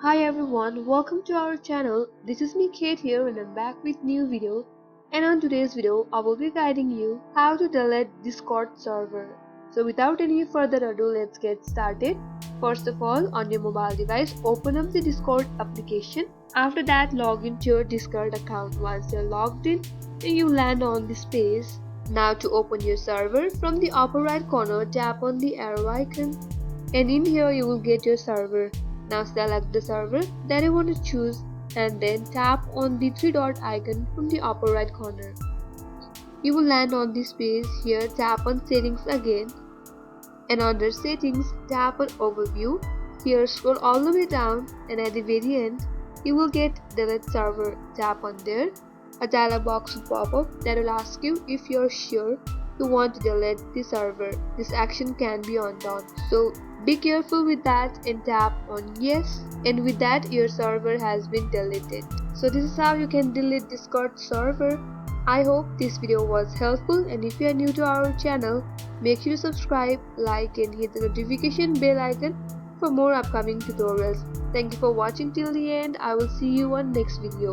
Hi everyone, welcome to our channel. This is me Kate here and I'm back with new video. And on today's video, I will be guiding you how to delete Discord server. So without any further ado, let's get started. First of all, on your mobile device, open up the Discord application. After that, log into your Discord account. Once you're logged in, you land on this page. Now to open your server, from the upper right corner, tap on the arrow icon and in here you will get your server. Now select the server that you want to choose and then tap on the three dot icon from the upper right corner. You will land on this page. Here tap on settings again and under settings tap on overview. Here scroll all the way down and at the very end you will get delete server. Tap on there. A dialog box will pop up that will ask you if you're sure you want to delete the server. This action can be undone. So be careful with that and tap on yes, and with that your server has been deleted. So this is how you can delete Discord server. I hope this video was helpful, and if you are new to our channel, make sure to subscribe, like and hit the notification bell icon for more upcoming tutorials. Thank you for watching till the end. I will see you on next video.